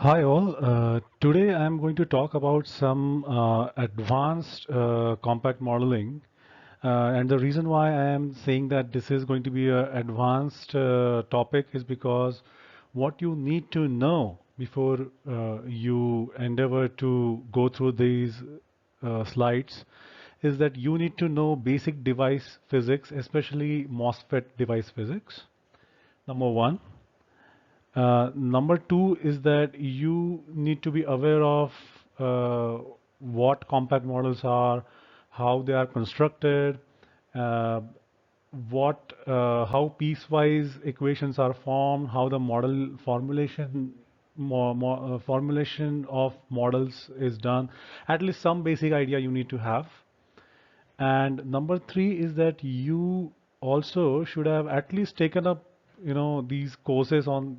Hi all. Today I'm going to talk about some advanced compact modeling. And the reason why I am saying that this is going to be an advanced topic is because what you need to know before you endeavor to go through these slides is that you need to know basic device physics, especially MOSFET device physics, number one. Number two is that you need to be aware of what compact models are, how they are constructed, uh, how piecewise equations are formed, how the model formulation of models is done. At least some basic idea you need to have. And number three is that you also should have at least taken up, these courses on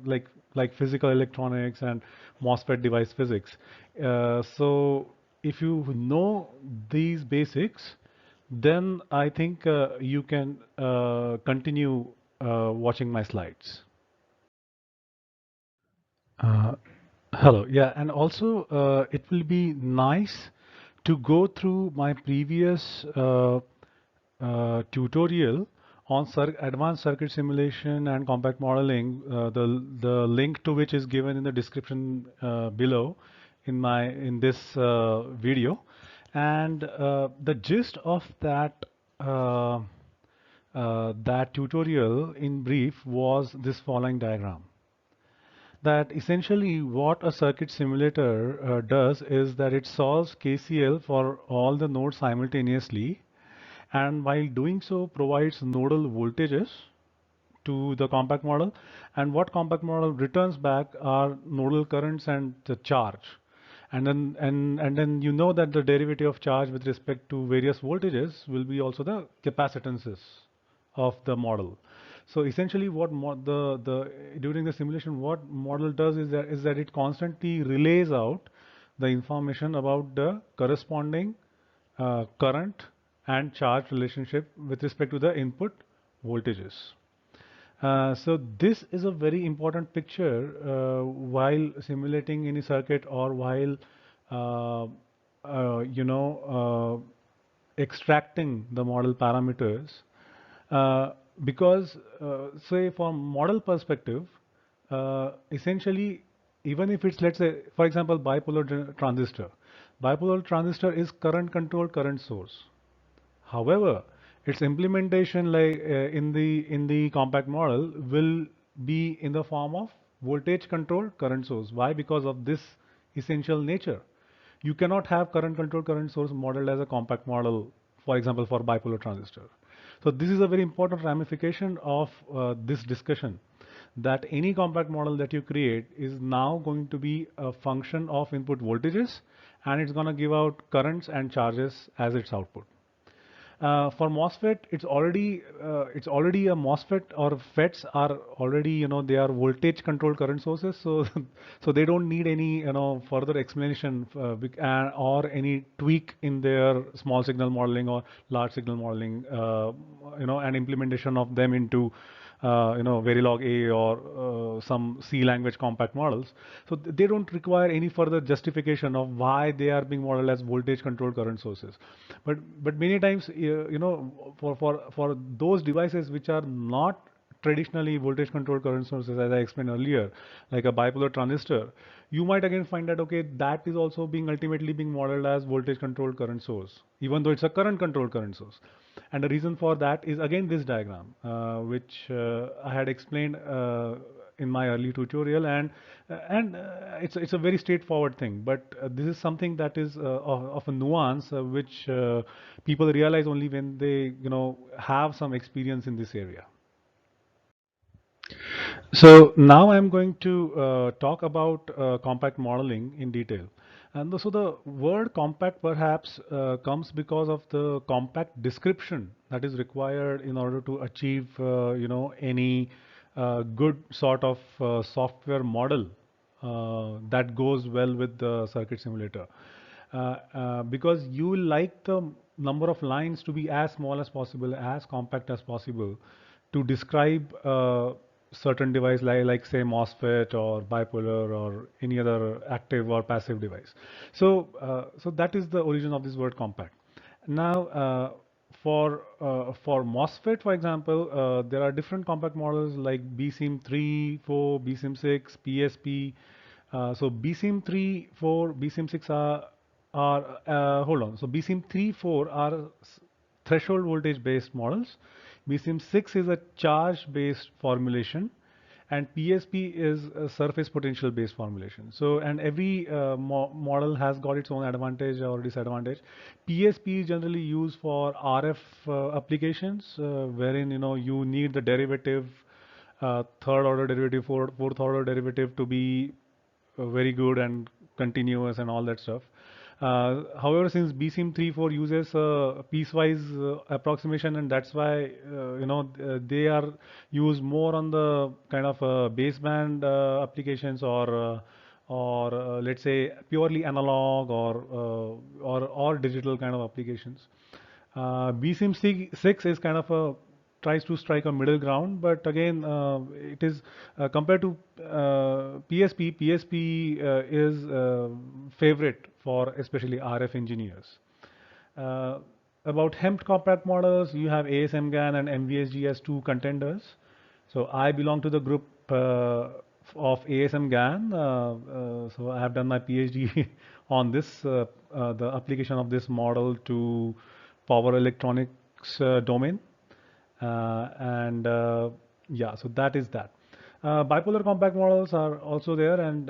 like physical electronics and MOSFET device physics. So if you know these basics, then I think you can continue watching my slides. Uh, Hello. Yeah, and also it will be nice to go through my previous tutorial on advanced circuit simulation and compact modeling. The link to which is given in the description below in this video, and the gist of that tutorial in brief was this following diagram, that essentially what a circuit simulator does is that it solves KCL for all the nodes simultaneously, and while doing so provides nodal voltages to the compact model, and what compact model returns back are nodal currents and the charge. And then you know that the derivative of charge with respect to various voltages will be also the capacitances of the model. So essentially what the during the simulation what model does is that it constantly relays out the information about the corresponding current and charge relationship with respect to the input voltages. So this is a very important picture while simulating any circuit or while uh, uh, you know extracting the model parameters, because say from model perspective, essentially even if it's, let's say for example, bipolar transistor is current controlled current source. However, its implementation in the compact model will be in the form of voltage controlled current source. Why? Because of this essential nature. You cannot have current controlled current source modeled as a compact model, for example, for bipolar transistor. So this is a very important ramification of this discussion, that any compact model that you create is now going to be a function of input voltages, and it's going to give out currents and charges as its output. For MOSFET, it's already a MOSFET, or FETs are already, they are voltage controlled current sources, so so they don't need any further explanation or any tweak in their small signal modeling or large signal modeling, and implementation of them into Verilog A or some C language compact models. So they don't require any further justification of why they are being modeled as voltage controlled current sources. But many times, for those devices which are not traditionally voltage controlled current sources, as I explained earlier, like a bipolar transistor, you might again find that okay, that is also being ultimately being modeled as voltage controlled current source, even though it's a current controlled current source. And the reason for that is again this diagram, which I had explained in my early tutorial, and it's a very straightforward thing. But this is something that is of a nuance which people realize only when they have some experience in this area. So now I'm going to talk about compact modeling in detail. And so the word compact perhaps comes because of the compact description that is required in order to achieve, any good sort of software model that goes well with the circuit simulator. Because you like the number of lines to be as small as possible, as compact as possible, to describe certain device like say MOSFET or bipolar or any other active or passive device. So that is the origin of this word compact. Now for MOSFET, for example, there are different compact models like BSIM 3, 4, BSIM 6, PSP. So BSIM 3, 4, BSIM 6 are hold on. So BSIM 3, 4 are threshold voltage based models. BSIM 6 is a charge based formulation, and PSP is a surface potential based formulation. So, and every model has got its own advantage or disadvantage. PSP is generally used for RF applications, wherein you need the derivative, third order derivative, fourth order derivative to be very good and continuous and all that stuff. However, since BSIM 3.4 uses piecewise approximation, and that's why they are used more on the kind of baseband applications, or let's say purely analog or digital kind of applications. BSIM 6 is kind of a tries to strike a middle ground, but again, it is compared to PSP. PSP is favorite for especially RF engineers. Uh, about HEMT compact models, you have ASM GaN and MVSG as two contenders. So I belong to the group of ASM GaN. So I have done my PhD on this, the application of this model to power electronics domain. And yeah, so that is that. Bipolar compact models are also there, and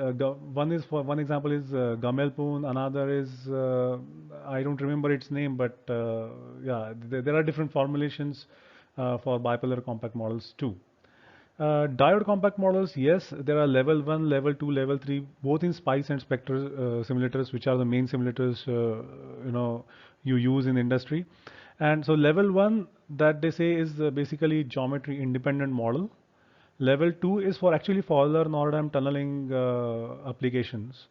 one is for one example is Gamelpoon, another is I don't remember its name, but yeah, there are different formulations for bipolar compact models too. Diode compact models, yes, there are level 1, level 2, level 3, both in SPICE and Spectre simulators, which are the main simulators you use in industry. And so level 1 that they say is basically geometry independent model. Level 2 is for actually Fowler-Nordheim tunneling applications,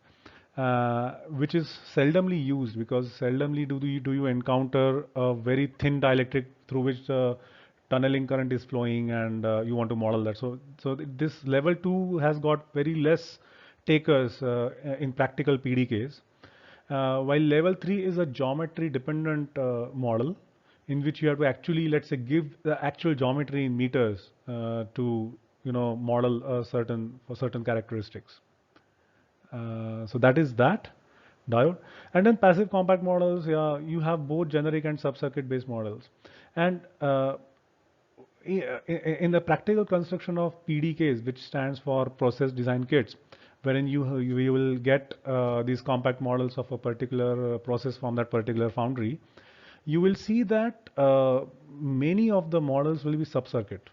which is seldomly used, because seldomly do you encounter a very thin dielectric through which the tunneling current is flowing, and you want to model that. So this level 2 has got very less takers in practical PDKs, while level 3 is a geometry dependent model in which you have to actually, let's say, give the actual geometry in meters to model a certain characteristics. So that is that diode. And then passive compact models, yeah, you have both generic and sub-circuit based models. And in the practical construction of PDKs, which stands for process design kits, wherein you will get these compact models of a particular process from that particular foundry, you will see that many of the models will be sub-circuit,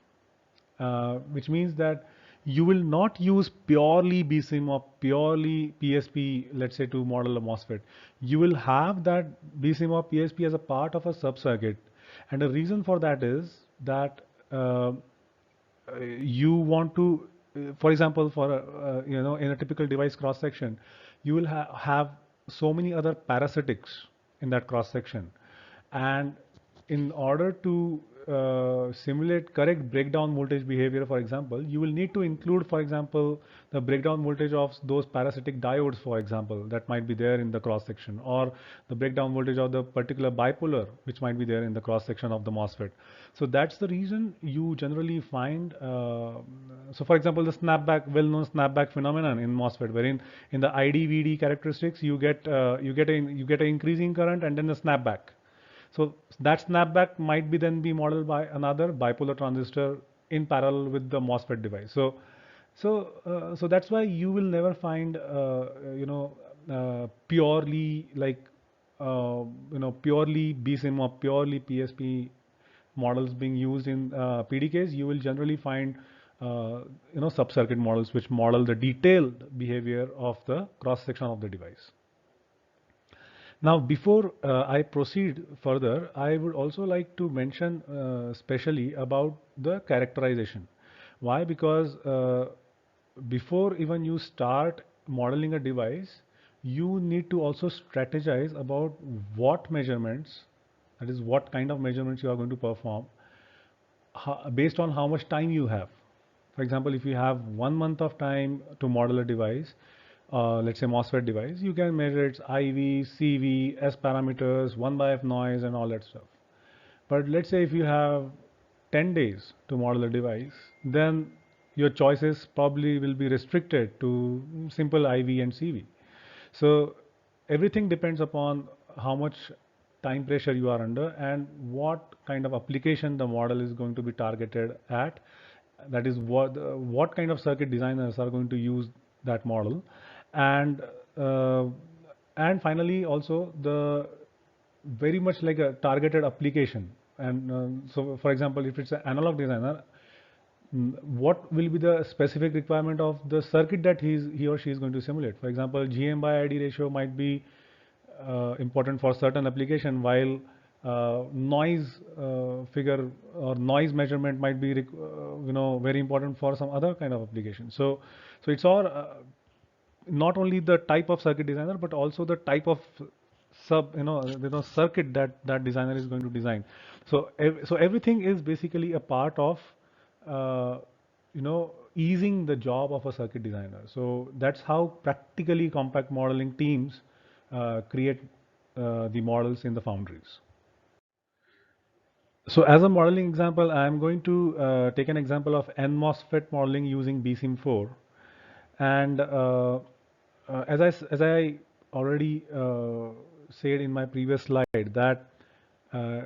which means that you will not use purely BSIM or purely PSP, let's say, to model a MOSFET. You will have that BSIM or PSP as a part of a sub-circuit. And the reason for that is that you want to, for example, for in a typical device cross section, you will have so many other parasitics in that cross section, and in order to simulate correct breakdown voltage behavior, for example, you will need to include, for example, the breakdown voltage of those parasitic diodes, for example, that might be there in the cross section, or the breakdown voltage of the particular bipolar, which might be there in the cross section of the MOSFET. So that's the reason you generally find, so for example, the snapback, well-known snapback phenomenon in MOSFET, wherein in the ID/VD characteristics, you get an increasing current and then the snapback. So that snapback might be then be modeled by another bipolar transistor in parallel with the MOSFET device. So that's why you will never find purely like purely BSIM or purely PSP models being used in PDKs. You will generally find sub-circuit models which model the detailed behavior of the cross section of the device. Now, before I proceed further, I would also like to mention specially about the characterization. Why? Because before even you start modeling a device, you need to also strategize about what measurements, that is, what kind of measurements you are going to perform, based on how much time you have. For example, if you have 1 month of time to model a device, let's say MOSFET device, you can measure its IV, CV, S parameters, 1/f noise and all that stuff. But let's say if you have 10 days to model a device, then your choices probably will be restricted to simple IV and CV. So everything depends upon how much time pressure you are under and what kind of application the model is going to be targeted at. That is what kind of circuit designers are going to use that model, and uh, and finally also the very much like a targeted application. And so for example, if it's an analog designer, what will be the specific requirement of the circuit that he or she is going to simulate. For example, GM by ID ratio might be important for certain application, while noise figure or noise measurement might be very important for some other kind of application. So it's all not only the type of circuit designer, but also the type of circuit that designer is going to design. So everything is basically a part of easing the job of a circuit designer. So that's how practically compact modeling teams create the models in the foundries. So as a modeling example, I am going to take an example of NMOSFET modeling using BSIM4. And as I already said in my previous slide, that uh,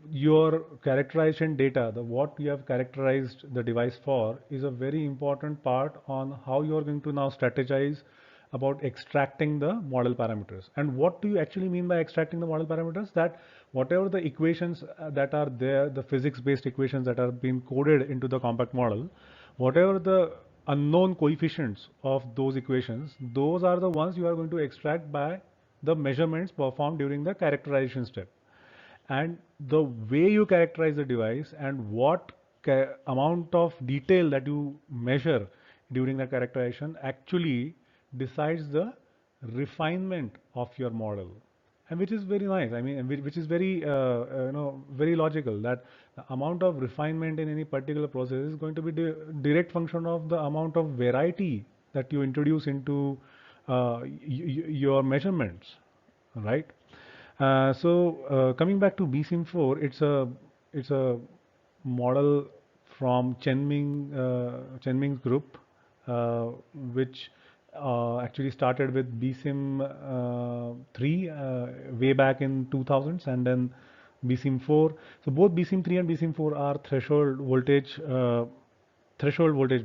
your characterization data, the what you have characterized the device for, is a very important part on how you are going to now strategize about extracting the model parameters. And what do you actually mean by extracting the model parameters? That whatever the equations that are there, the physics-based equations that are being coded into the compact model, whatever the unknown coefficients of those equations, those are the ones you are going to extract by the measurements performed during the characterization step. And the way you characterize the device and what amount of detail that you measure during the characterization actually decides the refinement of your model, and which is very nice. I mean, which is very very logical, that the amount of refinement in any particular process is going to be direct function of the amount of variety that you introduce into your measurements, right? So coming back to BSIM4, it's a model from Chenming's group, which actually started with BSIM 3 way back in 2000s, and then BSIM 4. So both BSIM 3 and BSIM 4 are threshold voltage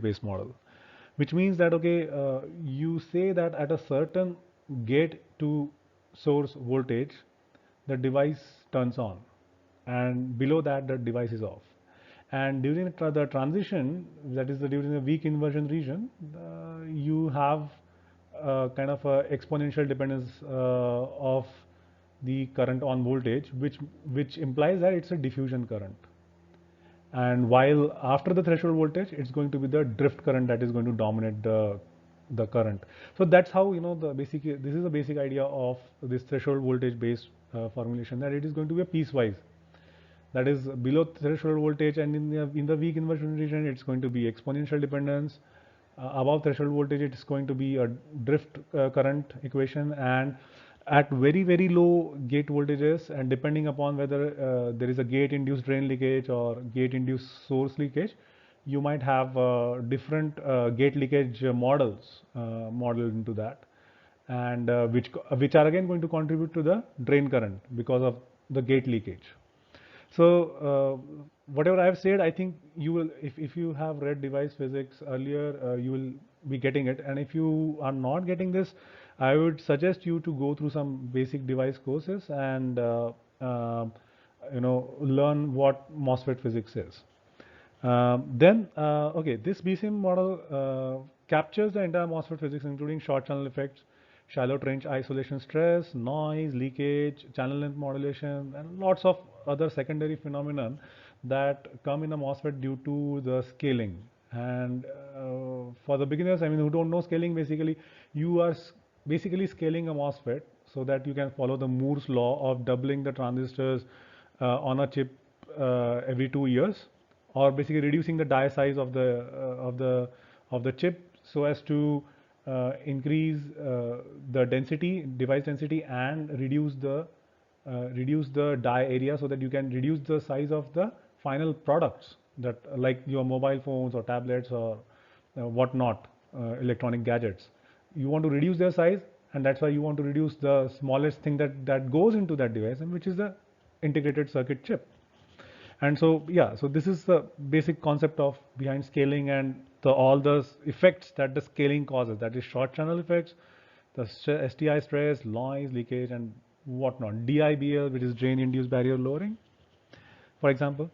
based model, which means that okay, you say that at a certain gate to source voltage the device turns on, and below that the device is off. And during the transition, that is during the weak inversion region, you have kind of a exponential dependence of the current on voltage, which implies that it's a diffusion current. And while after the threshold voltage, it's going to be the drift current that is going to dominate the current. So that's how, this is the basic idea of this threshold voltage based formulation, that it is going to be a piecewise. That is below threshold voltage, and in the weak inversion region, it's going to be exponential dependence. Above threshold voltage, it's going to be a drift current equation, and at very low gate voltages, and depending upon whether there is a gate induced drain leakage or gate induced source leakage, you might have different gate leakage models modeled into that, and which are again going to contribute to the drain current because of the gate leakage. So whatever I have said, I think you will, if you have read device physics earlier, you will be getting it. And if you are not getting this, I would suggest you to go through some basic device courses and learn what MOSFET physics is. Okay, this BSIM model captures the entire MOSFET physics, including short channel effects, shallow trench isolation stress, noise, leakage, channel length modulation, and lots of other secondary phenomenon that come in a MOSFET due to the scaling. And for the beginners, I mean, who don't know scaling, basically, you are basically scaling a MOSFET so that you can follow the Moore's law of doubling the transistors on a chip every 2 years, or basically reducing the die size of the chip so as to increase the density, device density, and reduce the die area so that you can reduce the size of the final products that like your mobile phones or tablets or whatnot, electronic gadgets. You want to reduce their size, and that's why you want to reduce the smallest thing that goes into that device, and which is the integrated circuit chip. And so yeah, so this is the basic concept of behind scaling and all the effects that the scaling causes, that is short channel effects, the STI stress, noise, leakage, and whatnot. DIBL, which is drain induced barrier lowering, for example.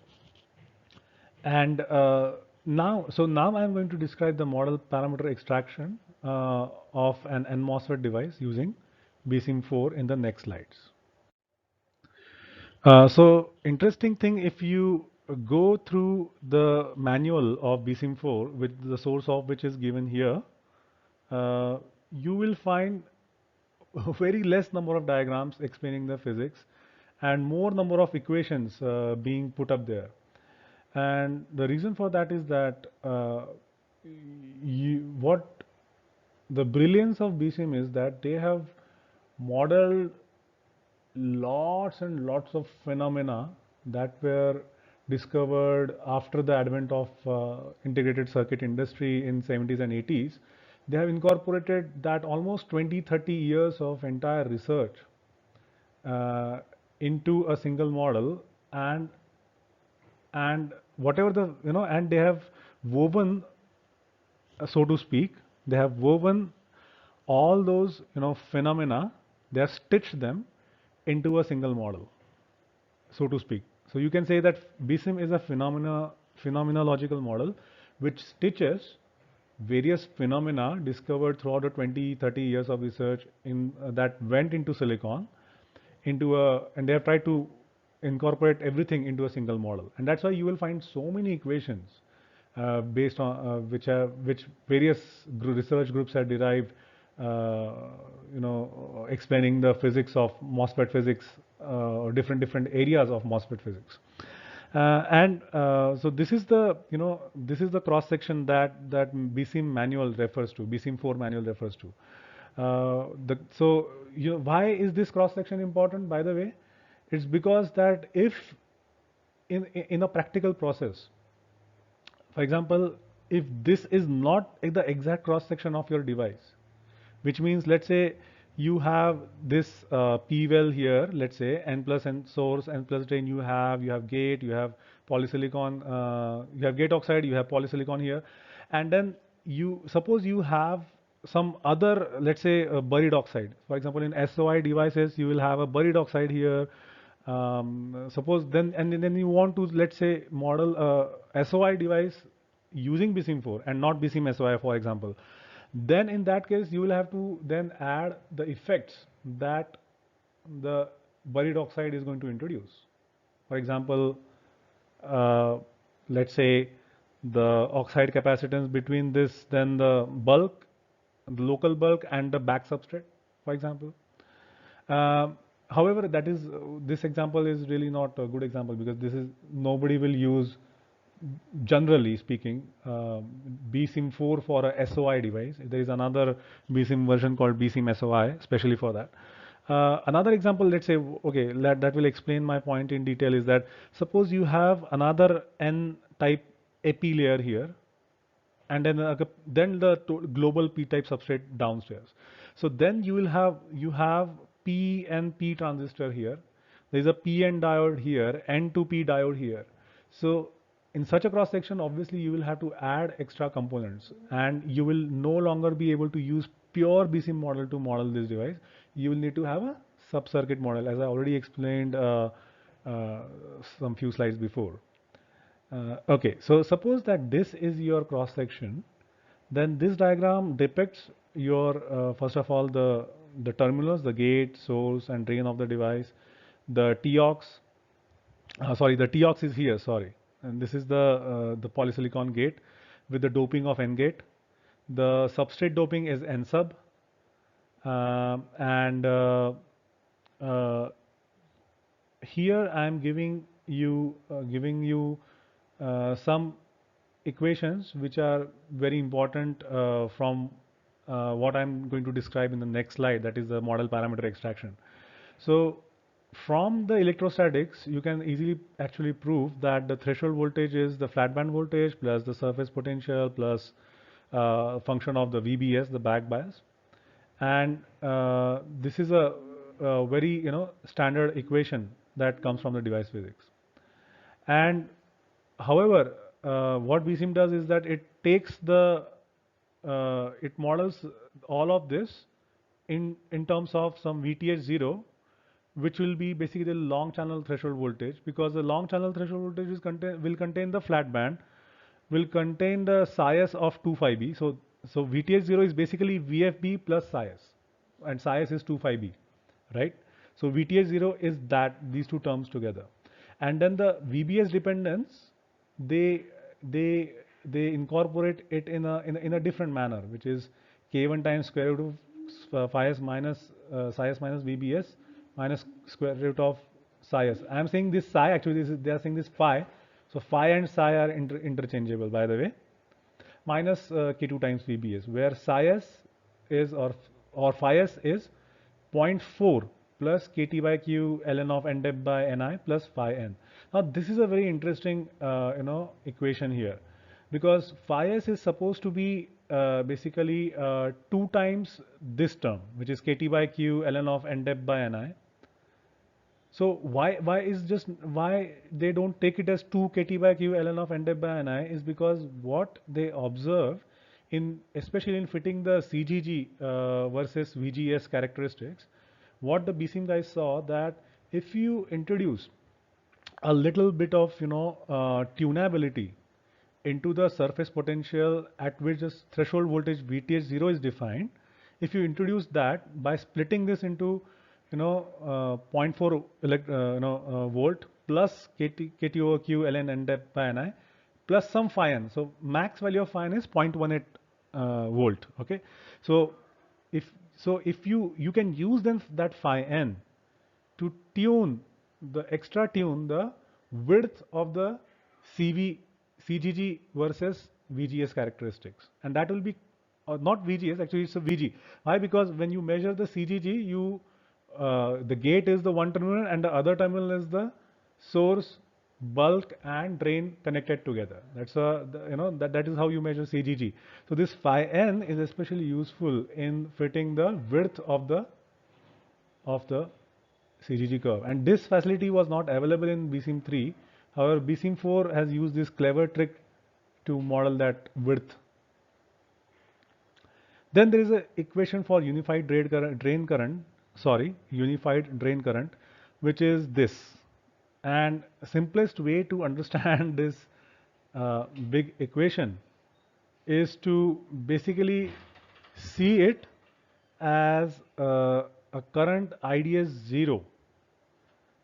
And now I'm going to describe the model parameter extraction of an NMOSFET device using BSIM4 in the next slides. So interesting thing, if you go through the manual of BSIM4 with the source of which is given here, you will find a very less number of diagrams explaining the physics and more number of equations being put up there. And the reason for that is that what the brilliance of BSIM is that they have modeled lots and lots of phenomena that were discovered after the advent of integrated circuit industry in 70s and 80s. They have incorporated that almost 20-30 years of entire research into a single model, and whatever the and they have woven, so to speak, they have woven all those phenomena, they have stitched them into a single model, so to speak. So you can say that BSIM is a phenomenological model which stitches various phenomena discovered throughout the 20-30 years of research in that went into silicon and they have tried to incorporate everything into a single model, and that's why you will find so many equations based on which various research groups have derived, explaining the physics of MOSFET physics or different areas of MOSFET physics. So this is the cross section that BSIM manual refers to, BSIM4 manual refers to. Why is this cross section important, by the way? It's because that if in a practical process, for example, if this is not the exact cross section of your device, which means, let's say you have this P well here, let's say N plus N source, N plus drain, you have gate, you have polysilicon, you have gate oxide, you have polysilicon here, and then you suppose you have some other, let's say buried oxide. For example, in SOI devices, you will have a buried oxide here. Suppose then you want to, let's say, model a SOI device using BSIM4 and not BSIM SOI, for example. Then in that case, you will have to then add the effects that the buried oxide is going to introduce. For example, let's say the oxide capacitance between this, then the bulk, the local bulk, and the back substrate, for example. However, this example is really not a good example, because nobody will use, generally speaking, BSIM4 for a SOI device. There is another BSIM version called BSIM SOI, especially for that. Another example, let's say, okay, that will explain my point in detail, is that suppose you have another N-type epi layer here, and then the global P-type substrate downstairs. So then you have P and P transistor here. There is a PN diode here, N2P diode here. So in such a cross section, obviously you will have to add extra components, and you will no longer be able to use pure BSIM model to model this device. You will need to have a sub-circuit model, as I already explained some few slides before. Okay, so suppose that this is your cross section, then this diagram depicts your first of all the terminals, the gate, source, and drain of the device. The TOX, the TOX is here, sorry, and this is the polysilicon gate with the doping of N gate. The substrate doping is N sub, and here I am giving you some equations which are very important from what I'm going to describe in the next slide, that is the model parameter extraction. So from the electrostatics, you can easily actually prove that the threshold voltage is the flat band voltage plus the surface potential plus function of the VBS, the back bias. And this is a very standard equation that comes from the device physics. And however, what BSIM does is that it takes it models all of this in terms of some VTH0, which will be basically the long channel threshold voltage, because the long channel threshold voltage will contain the flat band, will contain the psi-s of 2 phi b. So VTH0 is basically VFB plus psi-s, and psi-s is 2 phi b, right? So VTH0 is these two terms together. And then the VBS dependence, they incorporate it in a different manner, which is K1 times square root of phi s minus psi-s minus VBS minus square root of psi-s. I am saying this psi, actually they are saying this phi. So phi and psi are interchangeable, by the way. Minus K2 times VBS, where psi-s is or phi-s is 0.4 plus KT by Q ln of n dep by Ni plus phi n. Now this is a very interesting equation here, because phi-s is supposed to be basically 2 times this term, which is KT by Q ln of n dep by Ni. So why they don't take it as 2 KT by Q ln of n dep by Ni is because what they observe especially in fitting the CGG versus VGS characteristics, what the BSIM guys saw, that if you introduce a little bit of tunability into the surface potential at which the threshold voltage VTH0 is defined, if you introduce that by splitting this into 0.4 volt plus KT over Q ln n dep by Ni plus some phi n. So max value of phi n is 0.18 volt. Okay, so if you can use then that phi n to tune the width of the CGG versus VGS characteristics, and that will be not VGS, actually it's a VG. Why? Because when you measure the CGG, the gate is the one terminal and the other terminal is the source, bulk and drain connected together. That's that is how you measure CGG. So this phi n is especially useful in fitting the width of the CGG curve, and this facility was not available in BSIM 3. However, BSIM 4 has used this clever trick to model that width. Then there is an equation for unified drain current, which is this. And simplest way to understand this big equation is to basically see it as a current IDS 0.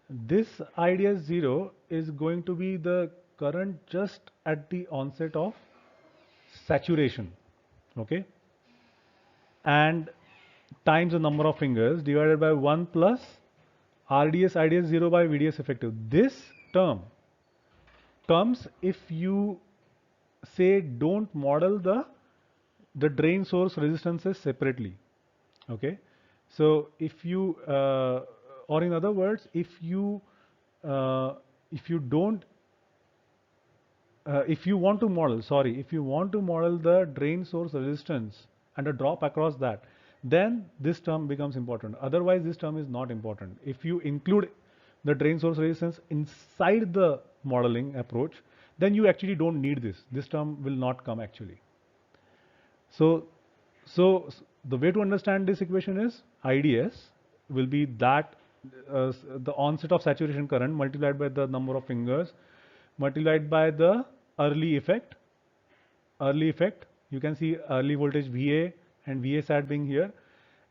This IDS 0 is going to be the current just at the onset of saturation, okay, and times the number of fingers divided by 1 plus RDS IDS 0 by VDS effective. This term comes if you say don't model the drain source resistances separately, okay. So if you or in other words, if you don't if you want to model the drain source resistance and a drop across that, then this term becomes important. Otherwise this term is not important. If you include the drain source resistance inside the modeling approach, then you actually don't need this term will not come actually. So the way to understand this equation is IDS will be that the onset of saturation current multiplied by the number of fingers multiplied by the early effect. You can see early voltage VA and VA sat being here,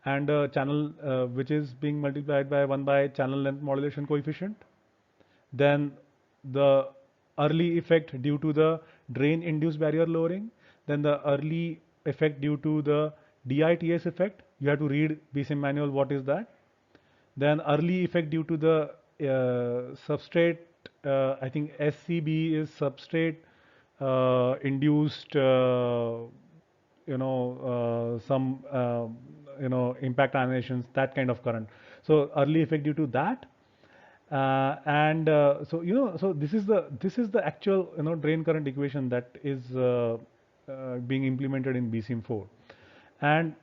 and channel which is being multiplied by 1 by channel length modulation coefficient. Then the early effect due to the drain induced barrier lowering. Then the early effect due to the DITS effect. You have to read BSIM manual what is that. Then early effect due to the substrate I think SCB is substrate induced, some, impact anions, that kind of current. So early effect due to that. And so so this is the actual drain current equation that is being implemented in BSIM-4. And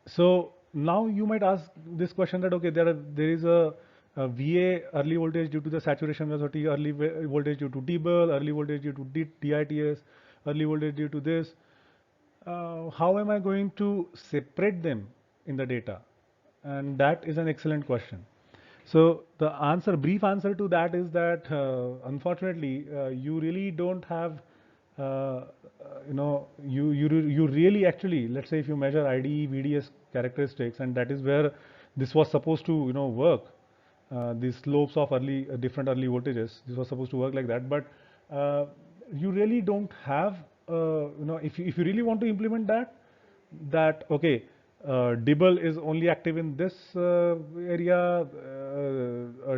so now you might ask this question that okay, there is a VA early voltage due to the saturation velocity, early voltage due to T-bill, early voltage due to DITS, early voltage due to this. How am I going to separate them in the data? And that is an excellent question. So the answer, brief answer to that is that unfortunately you really don't have, you really actually, let's say if you measure IDE VDS characteristics, and that is where this was supposed to work. These slopes of different early voltages, this was supposed to work like that, but you really don't have, if you really want to implement that okay, Dibble is only active in this area,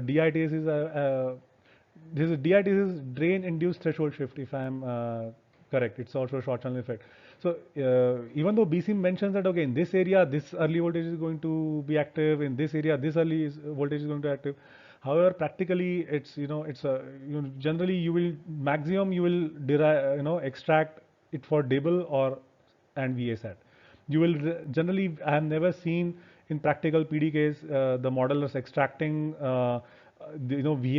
DITS is this is DITS is drain induced threshold shift, if I am correct. It's also a short channel effect. So even though BSIM mentions that okay, in this area this early voltage is going to be active, in this area this voltage is going to be active. However, practically it's generally you will maximum you will derive extract it for Dibble or and VSAT. You will generally, I have never seen in practical PDKs the modelers extracting VA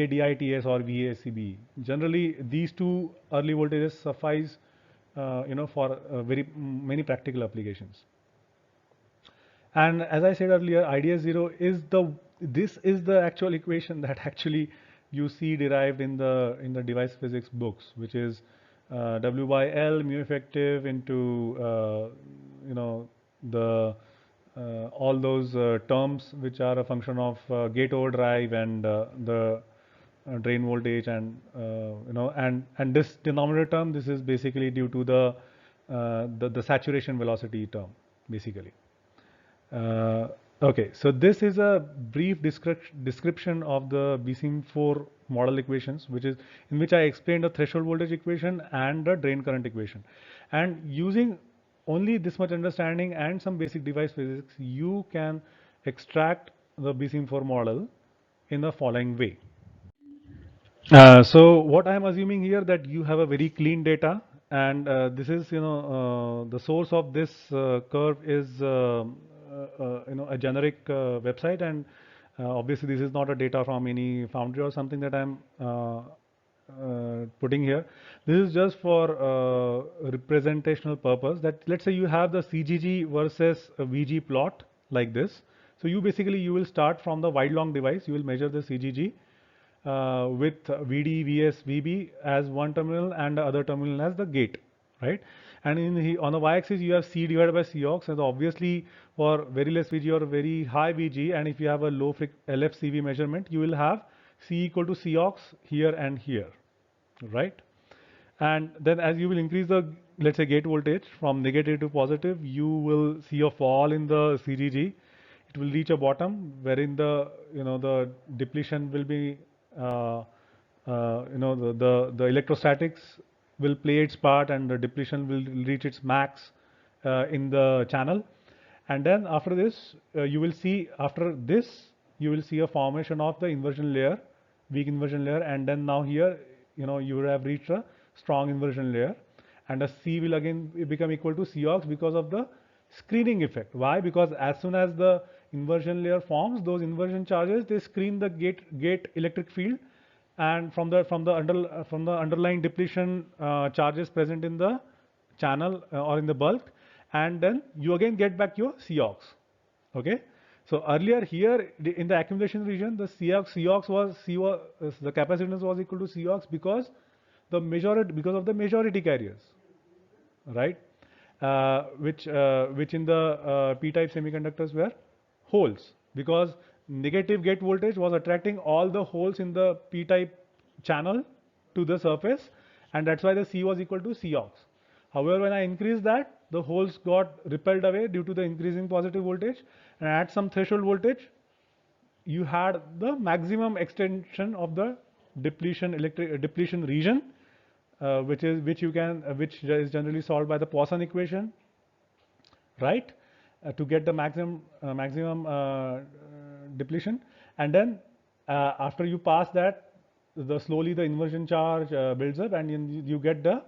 DITS or VA SCB. Generally, these two early voltages suffice for very many practical applications. And as I said earlier, IDS0 is this is the actual equation that actually you see derived in the device physics books, which is W by L mu effective into the all those terms which are a function of gate overdrive and the drain voltage, and and this denominator term, this is basically due to the saturation velocity term basically. Okay, so this is a brief description of the BSIM-4 model equations, in which I explained the threshold voltage equation and the drain current equation. And using only this much understanding and some basic device physics, you can extract the BSIM-4 model in the following way. So what I am assuming here, that you have a very clean data, and this is the source of this curve is a generic website, and obviously this is not a data from any foundry or something that I'm putting here. This is just for representational purpose, that let's say you have the CGG versus a VG plot like this. So you will start from the wide long device, you will measure the CGG with VD, VS, VB as one terminal and the other terminal as the gate, right? And on the y-axis you have C divided by Cox, and obviously for very less VG or very high VG, and if you have a low LFCV measurement, you will have C equal to Cox here and here, right? And then as you will increase the, let's say, gate voltage from negative to positive, you will see a fall in the CGG. It will reach a bottom wherein the depletion will be the electrostatics will play its part, and the depletion will reach its max in the channel. And then after this, you will see a formation of the inversion layer, weak inversion layer, and then now here you would have reached a strong inversion layer, and a C will again become equal to Cox because of the screening effect. Why? Because as soon as the inversion layer forms, those inversion charges, they screen the gate electric field, and from the underlying depletion charges present in the channel or in the bulk, and then you again get back your Cox. Okay. So earlier here in the accumulation region, the Cox was the capacitance was equal to Cox because of the majority carriers, right? Which in the p-type semiconductors were holes, because negative gate voltage was attracting all the holes in the p-type channel to the surface, and that's why the C was equal to Cox. However, when I increased that, the holes got repelled away due to the increasing positive voltage, and at some threshold voltage you had the maximum extension of the depletion region, which is generally solved by the Poisson equation, right? To get the maximum depletion, and then after you pass that, slowly the inversion charge builds up, and you get the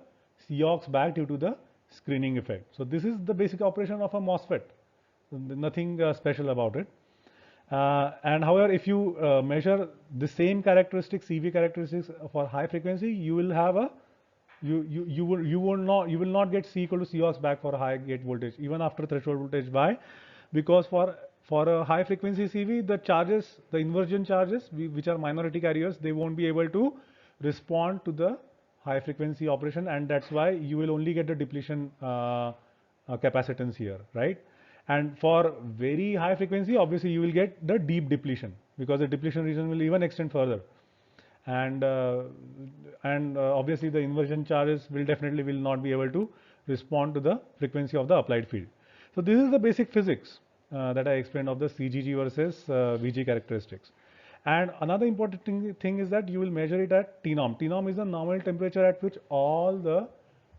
Cox back due to the screening effect. So this is the basic operation of a MOSFET. Nothing special about it. And however, if you measure the same characteristics, CV characteristics for high frequency, you will have a you will not get C equal to Cox back for a high gate voltage even after threshold voltage. Why? Because for a high frequency CV, the charges, the inversion charges, which are minority carriers, they won't be able to respond to the high frequency operation, and that's why you will only get the depletion capacitance here, right? And for very high frequency, obviously you will get the deep depletion, because the depletion region will even extend further. And obviously the inversion charges will not be able to respond to the frequency of the applied field. So this is the basic physics that I explained of the CGG versus VG characteristics. And another important thing is that you will measure it at T-norm. T-norm is the normal temperature at which all the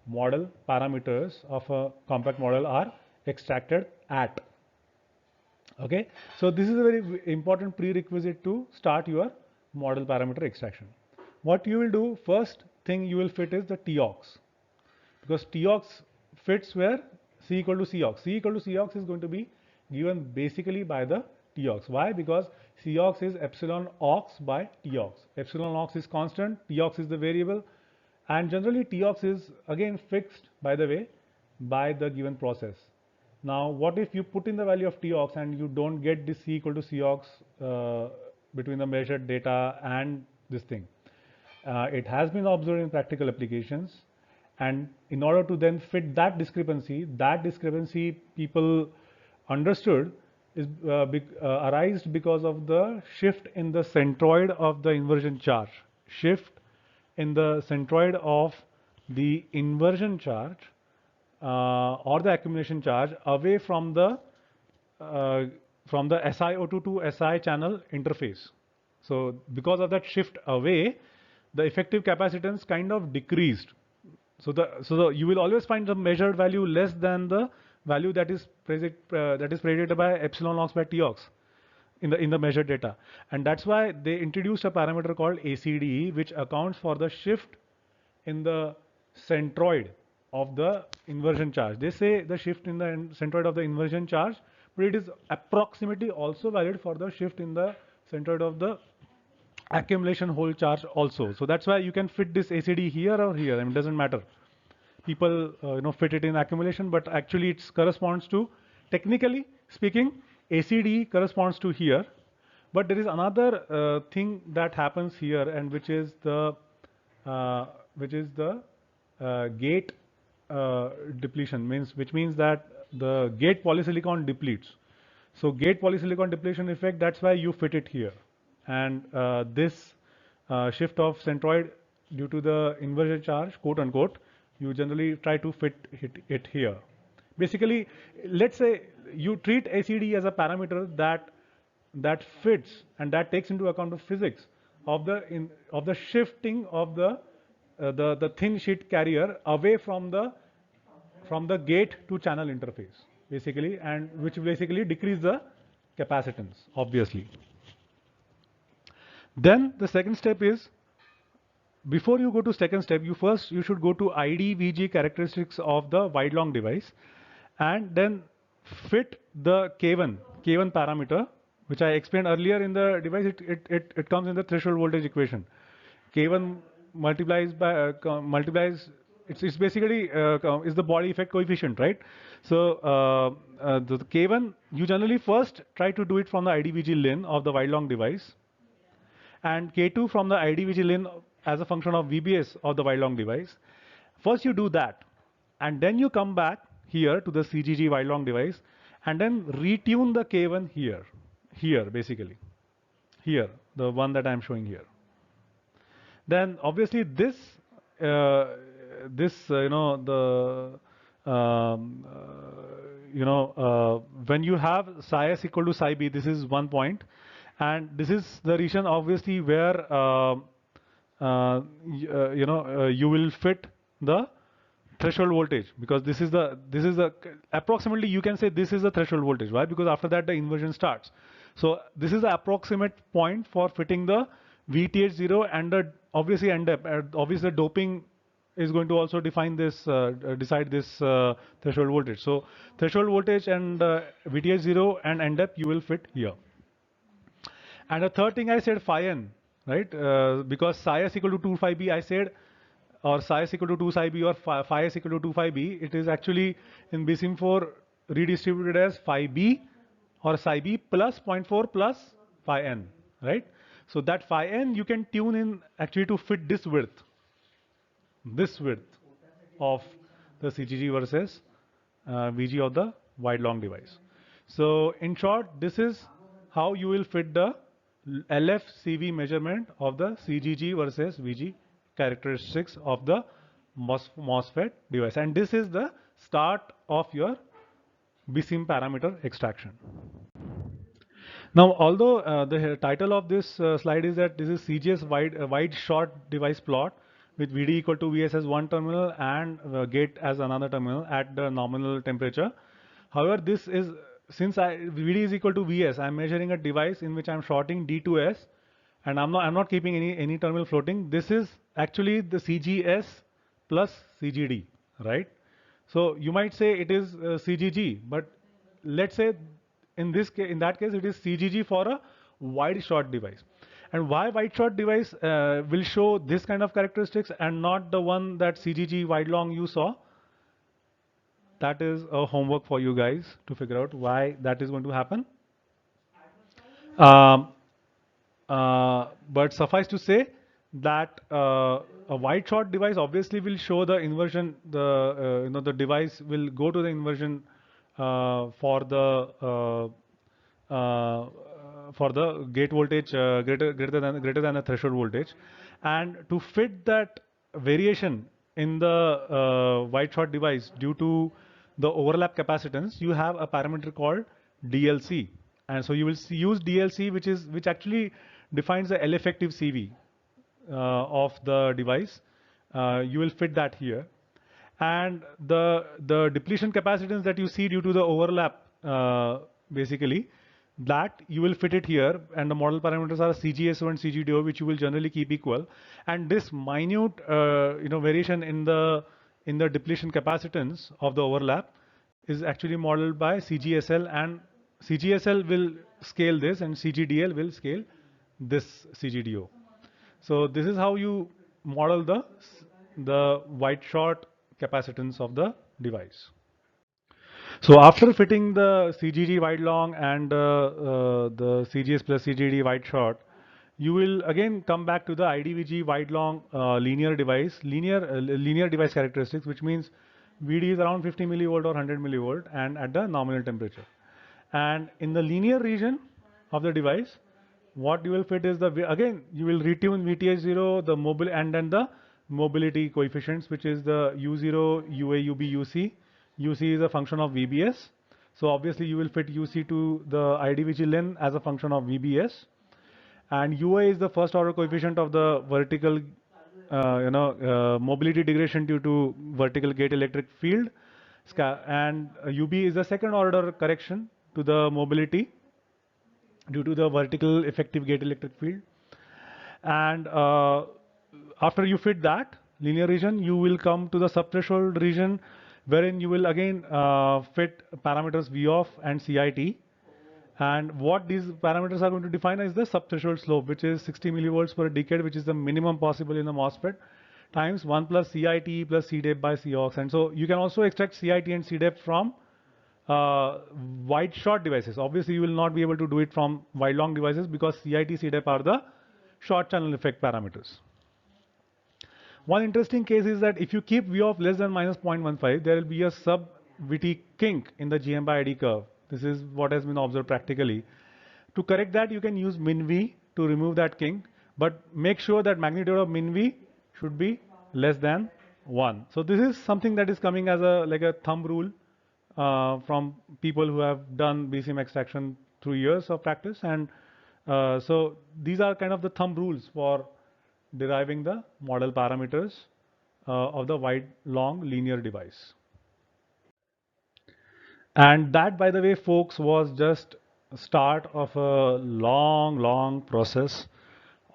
model parameters of a compact model are extracted at. Okay, so this is a very important prerequisite to start your model parameter extraction. What you will do, first thing you will fit is the Tox, because Tox fits where C equal to Cox. C equal to Cox is going to be given basically by the Tox. Why? Because Cox is epsilon ox by Tox. Epsilon ox is constant, Tox is the variable, and generally Tox is again fixed, by the way, by the given process. Now, what if you put in the value of Tox and you don't get this C equal to Cox between the measured data and this thing? It has been observed in practical applications, and in order to then fit that discrepancy people understood is arised because of the shift in the centroid of the inversion charge. Shift in the centroid of the inversion charge or the accumulation charge away from the SiO2 to Si channel interface. So because of that shift away, the effective capacitance kind of decreased. So you will always find the measured value less than the value that is predicted by epsilon ox by Tox in the measured data, and that's why they introduced a parameter called ACDE, which accounts for the shift in the centroid of the inversion charge. They say the shift in the centroid of the inversion charge, but it is approximately also valid for the shift in the centroid of the accumulation hole charge also. So that's why you can fit this ACD here or here. I mean, it doesn't matter. People fit it in accumulation, but actually it corresponds to, technically speaking, ACD corresponds to here. But there is another thing that happens here, and which is the gate depletion, which means that the gate polysilicon depletes. So gate polysilicon depletion effect, that's why you fit it here. And this shift of centroid due to the inversion charge, quote unquote, you generally try to fit it here. Basically, let's say you treat ACD as a parameter that fits and that takes into account the physics of the shifting of the thin sheet carrier away from the gate to channel interface, basically, and which basically decrease the capacitance, obviously. Then the second step is, before you go to second step, you should go to IDVG characteristics of the wide long device, and then fit the K1 parameter, which I explained earlier in the device. It comes in the threshold voltage equation. K1 multiplies by it's basically is the body effect coefficient, right? So the K1, you generally first try to do it from the IDVG lin of the wide long device, and K2 from the IDVG lin as a function of VBS of the wide long device. First you do that, and then you come back here to the CGG wide long device, and then retune the K1 here basically, here, the one that I'm showing here. Then obviously this when you have psi s equal to psi b, this is one point, and this is the region obviously where you will fit the threshold voltage, because this is the approximately, you can say this is the threshold voltage. Why? Because after that the inversion starts. So this is the approximate point for fitting the VTH0 and the obviously NDEP. Obviously doping is going to also define this, decide this threshold voltage. So threshold voltage and VTH0 and NDEP you will fit here. And the third thing I said phi n, right? Because psi s equal to 2 phi b, I said, or psi s equal to 2 psi b, or phi s equal to 2 phi b, it is actually in BSIM4 redistributed as phi b or psi b plus 0.4 plus phi n, right? So that phi n you can tune in actually to fit this width of the CGG versus VG of the wide long device. So in short, this is how you will fit the LFCV measurement of the CGG versus VG characteristics of the MOSFET device, and this is the start of your BSIM parameter extraction. Now, although the title of this slide is that this is CGS wide short device plot with VD equal to VS as one terminal and gate as another terminal at the nominal temperature. However, this is, since VD is equal to VS, I am measuring a device in which I am shorting D2S, and I'm not keeping any terminal floating. This is actually the CGS plus CGD, right? So you might say it is CGG, but let's say in that case it is CGG for a wide short device. And why wide short device will show this kind of characteristics and not the one that CGG wide long you saw? That is a homework for you guys to figure out why that is going to happen. Um, but suffice to say that a wide short device obviously will show the inversion. The device will go to the inversion for the gate voltage greater than the threshold voltage, and to fit that variation in the wide short device due to the overlap capacitance, you have a parameter called DLC, and so you will use DLC, which actually defines the L effective CV of the device. You will fit that here, and the depletion capacitance that you see due to the overlap, basically, that you will fit it here, and the model parameters are CGSO and CGDO, which you will generally keep equal. And this minute variation in the depletion capacitance of the overlap is actually modeled by CGSL, and CGSL will scale this and CGDL will scale this CGDO. So this is how you model the wide short capacitance of the device. So after fitting the CGG wide long and the CGS plus CGD wide short, you will again come back to the IDVG wide long linear device characteristics, which means VD is around 50 millivolt or 100 millivolt and at the nominal temperature. And in the linear region of the device, what you will fit is again you will retune VTH0, the mobile, and then the mobility coefficients, which is the U0, UA, UB, UC. UC is a function of VBS. So obviously you will fit UC to the IDVG len as a function of VBS. And UA is the first order coefficient of the vertical mobility degradation due to vertical gate electric field. And UB is the second order correction to the mobility due to the vertical effective gate electric field. And after you fit that linear region, you will come to the subthreshold region, wherein you will again fit parameters V off and CIT. And what these parameters are going to define is the subthreshold slope, which is 60 millivolts per decade, which is the minimum possible in the MOSFET, times 1 plus CIT plus CDEP by COX. And so you can also extract CIT and CDEP from wide short devices. Obviously, you will not be able to do it from wide long devices because CIT, CDEP are the short channel effect parameters. One interesting case is that if you keep V of less than minus 0.15, there will be a sub VT kink in the GM by ID curve. This is what has been observed practically. To correct that, you can use min V to remove that kink, but make sure that magnitude of min V should be less than 1. So this is something that is coming as like a thumb rule from people who have done BSIM extraction through years of practice, and so these are kind of the thumb rules for deriving the model parameters of the wide long linear device. And that, by the way, folks, was just start of a long process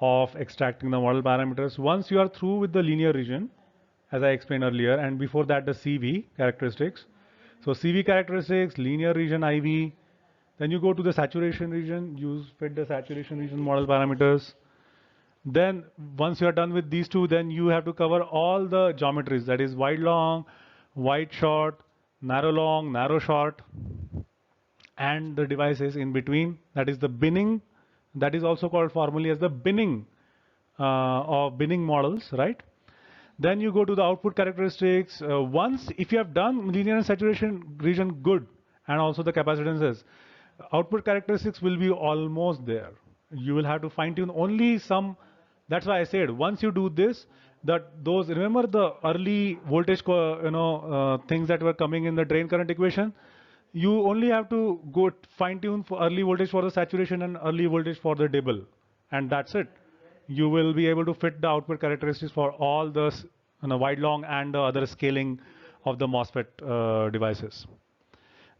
of extracting the model parameters. Once you are through with the linear region, as I explained earlier, and before that the CV characteristics. So CV characteristics, linear region IV, then you go to the saturation region, you fit the saturation region model parameters. Then once you are done with these two, then you have to cover all the geometries, that is wide long, wide short, long, narrow short, and the devices in between, that is the binning, that is also called formally as the binning of binning models, right? Then you go to the output characteristics. Once, if you have done linear and saturation region good, and also the capacitances, output characteristics will be almost there. You will have to fine tune only some. That's why I said once you do this, that those, remember the early voltage things that were coming in the drain current equation. You only have to go fine tune for early voltage for the saturation and early voltage for the dibble, and that's it. You will be able to fit the output characteristics for all the wide long and the other scaling of the MOSFET devices.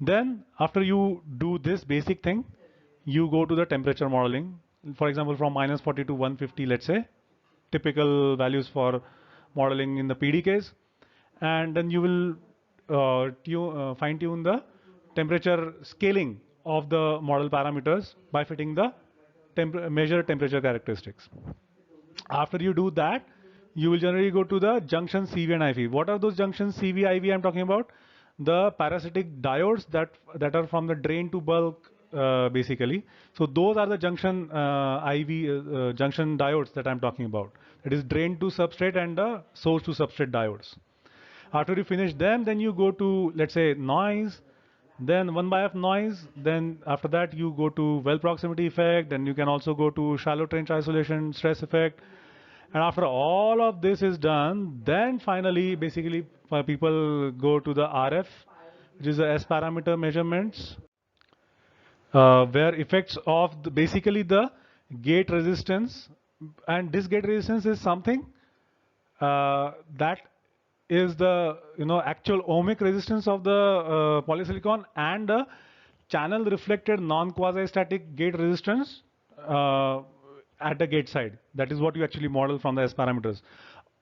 Then after you do this basic thing, you go to the temperature modeling. For example, from -40 to 150, let's say, typical values for modeling in the PDKs, and then you will fine tune the temperature scaling of the model parameters by fitting the measure temperature characteristics. After you do that, you will generally go to the junction CV and IV. What are those junctions CV, IV I'm talking about? The parasitic diodes that are from the drain to bulk, basically. So those are the junction IV junction diodes that I'm talking about. It is drain to substrate and the source to substrate diodes. After you finish them, then you go to, let's say, noise, then 1/f noise, then after that you go to well proximity effect, then you can also go to shallow trench isolation stress effect. And after all of this is done, then finally, basically, people go to the RF, which is the S parameter measurements, where effects of basically the gate resistance, and this gate resistance is something that is the actual ohmic resistance of the polysilicon and the channel reflected non-quasi-static gate resistance at the gate side. That is what you actually model from the S parameters,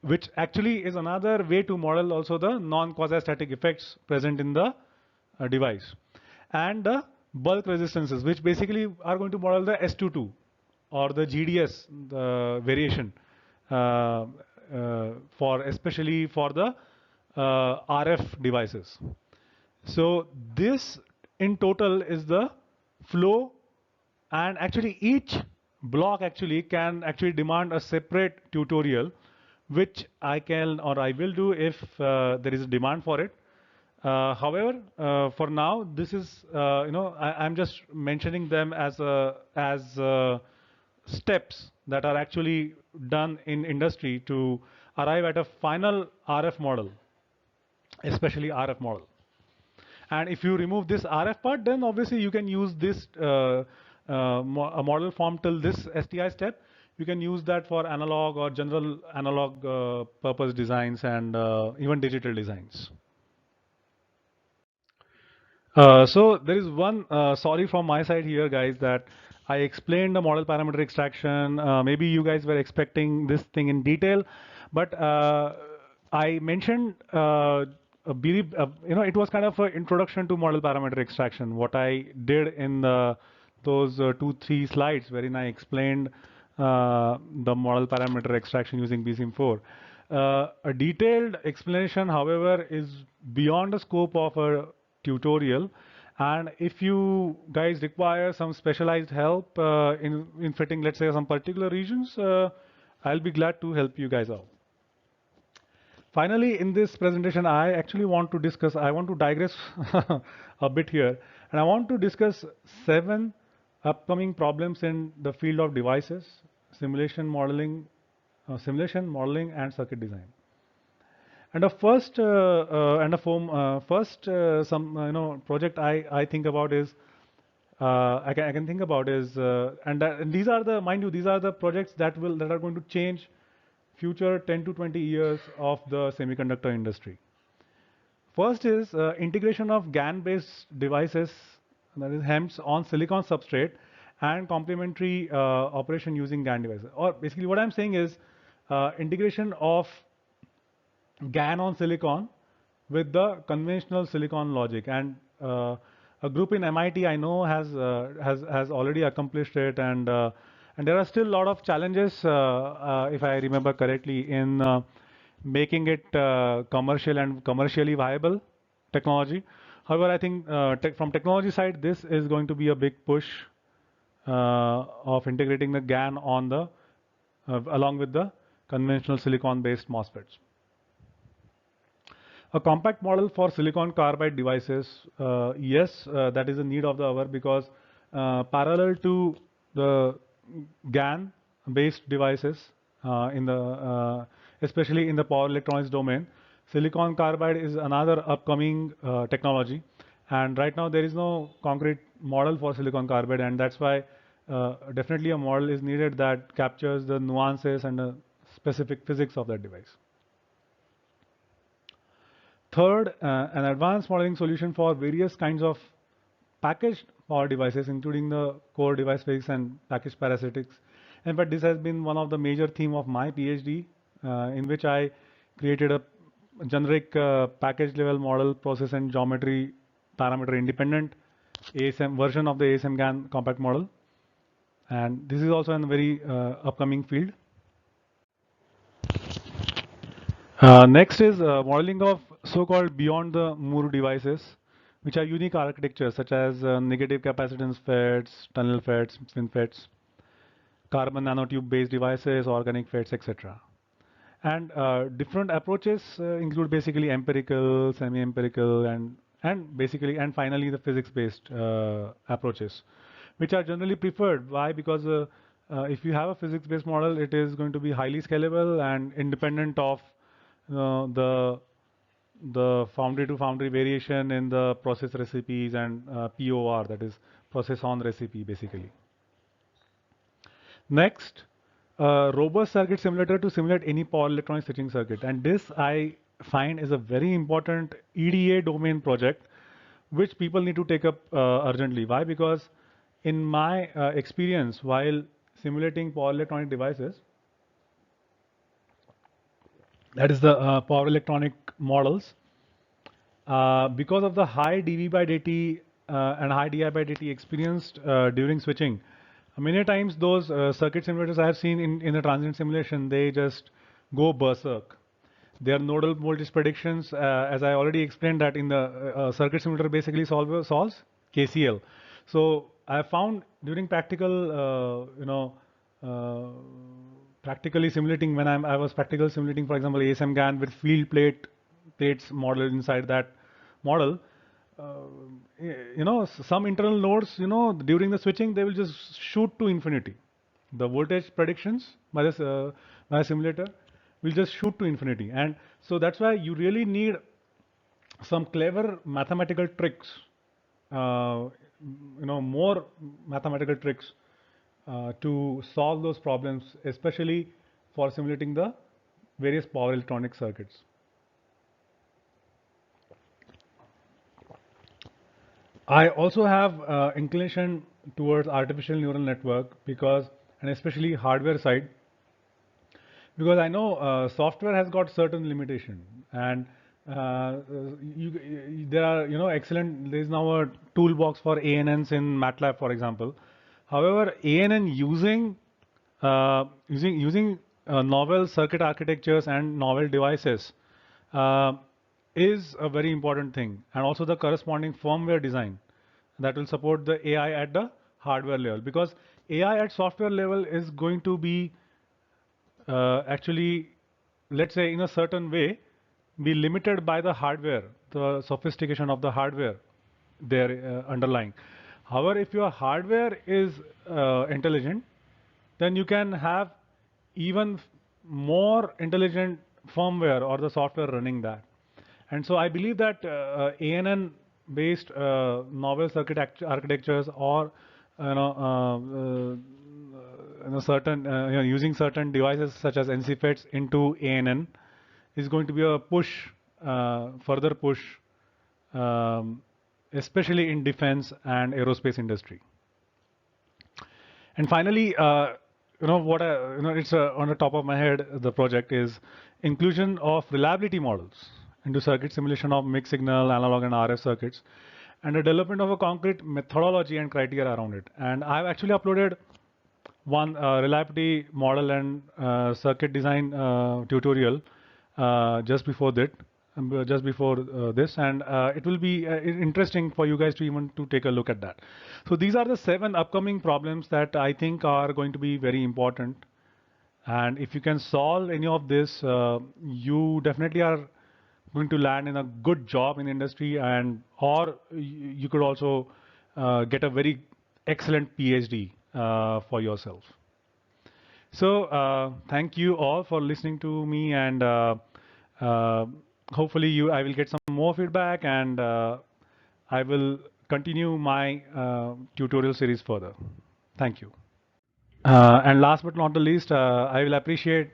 which actually is another way to model also the non-quasi-static effects present in the device. And the bulk resistances, which basically are going to model the S22 or the GDS, the variation, for especially for the RF devices. So this in total is the flow, and actually each block actually can actually demand a separate tutorial, which I can or I will do if there is a demand for it. However, for now, this is I'm just mentioning them as steps that are actually done in industry to arrive at a final RF model, especially RF model. And if you remove this RF part, then obviously you can use this a model form till this STI step. You can use that for analog or general analog purpose designs and even digital designs. So there is one sorry from my side here, guys, that I explained the model parameter extraction. Maybe you guys were expecting this thing in detail, but I mentioned it was kind of an introduction to model parameter extraction. What I did in those 2-3 slides wherein I explained the model parameter extraction using BSIM4. A detailed explanation, however, is beyond the scope of a tutorial, and if you guys require some specialized help in fitting, let's say, some particular regions, I'll be glad to help you guys out. Finally, in this presentation, I actually want to discuss, I want to digress a bit here, and I want to discuss 7 upcoming problems in the field of devices, simulation, modeling and circuit design. And the first project I think about is I can think about is and these are the, mind you, these are the projects that are going to change future 10 to 20 years of the semiconductor industry. First is integration of GaN-based devices, that is HEMTs, on silicon substrate and complementary operation using GaN devices. Or basically what I'm saying is integration of GaN on silicon with the conventional silicon logic, and a group in MIT I know has already accomplished it, and there are still a lot of challenges, if I remember correctly, in making it commercial and commercially viable technology. However, I think from technology side, this is going to be a big push of integrating the GaN on the along with the conventional silicon-based MOSFETs. A compact model for silicon carbide devices, yes, that is a need of the hour, because parallel to the GaN-based devices in the especially in the power electronics domain, silicon carbide is another upcoming technology, and right now there is no concrete model for silicon carbide, and that's why definitely a model is needed that captures the nuances and the specific physics of that device. Third, an advanced modeling solution for various kinds of packaged power devices, including the core device physics and package parasitics. In fact, this has been one of the major theme of my PhD, in which I created a generic package level model, process and geometry parameter independent ASM version of the ASM GaN compact model. And this is also a very upcoming field. Next is modeling of so-called beyond the Moore devices, which are unique architectures such as negative capacitance FETs, tunnel FETs, FinFETs, carbon nanotube based devices, organic FETs, etc. And different approaches include basically empirical, semi-empirical, and finally the physics-based approaches, which are generally preferred. Why? Because if you have a physics-based model, it is going to be highly scalable and independent of the foundry to foundry variation in the process recipes and POR, that is process on recipe basically. Next, robust circuit simulator to simulate any power electronic switching circuit, and this I find is a very important EDA domain project which people need to take up urgently. Why? Because in my experience while simulating power electronic devices, that is the power electronic models, because of the high dV by dt and high di by dt experienced during switching, many times those circuit simulators I have seen in the transient simulation, they just go berserk. Their nodal voltage predictions, as I already explained, that in the circuit simulator basically solves KCL. So I found during practical, practically simulating, when I was practical simulating, for example, ASM GaN with field plates modeled inside that model, some internal nodes, during the switching, they will just shoot to infinity. The voltage predictions by this by a simulator will just shoot to infinity, and so that's why you really need some clever mathematical tricks, more mathematical tricks to solve those problems, especially for simulating the various power electronic circuits. I also have inclination towards artificial neural network, because, and especially hardware side, because I know software has got certain limitation, and there are excellent. There is now a toolbox for ANNs in MATLAB, for example. However, ANN using novel circuit architectures and novel devices is a very important thing, and also the corresponding firmware design that will support the AI at the hardware level, because AI at software level is going to be actually, let's say, in a certain way, be limited by the hardware, the sophistication of the hardware there underlying. However, if your hardware is intelligent, then you can have even more intelligent firmware or the software running that. And so I believe that ANN based novel circuit architectures, or certain using certain devices such as NCFETs into ANN is going to be a push, further push, especially in defense and aerospace industry. And finally, what it's on the top of my head. The project is inclusion of reliability models into circuit simulation of mixed signal, analog, and RF circuits, and the development of a concrete methodology and criteria around it. And I've actually uploaded one reliability model and circuit design tutorial just before that, this, and it will be interesting for you guys to even to take a look at that. So these are the 7 upcoming problems that I think are going to be very important. And if you can solve any of this, you definitely are going to land in a good job in industry, and or you could also get a very excellent PhD for yourself. So thank you all for listening to me, and hopefully I will get some more feedback, and I will continue my tutorial series further. Thank you. And last but not the least, I will appreciate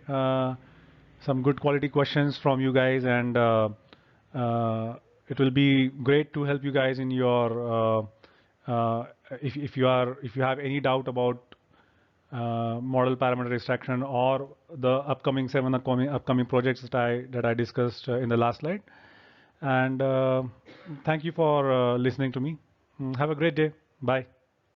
some good quality questions from you guys, and it will be great to help you guys in your if you have any doubt about model parameter extraction or the upcoming 7 upcoming projects that I discussed in the last slide. And thank you for listening to me. Have a great day. Bye.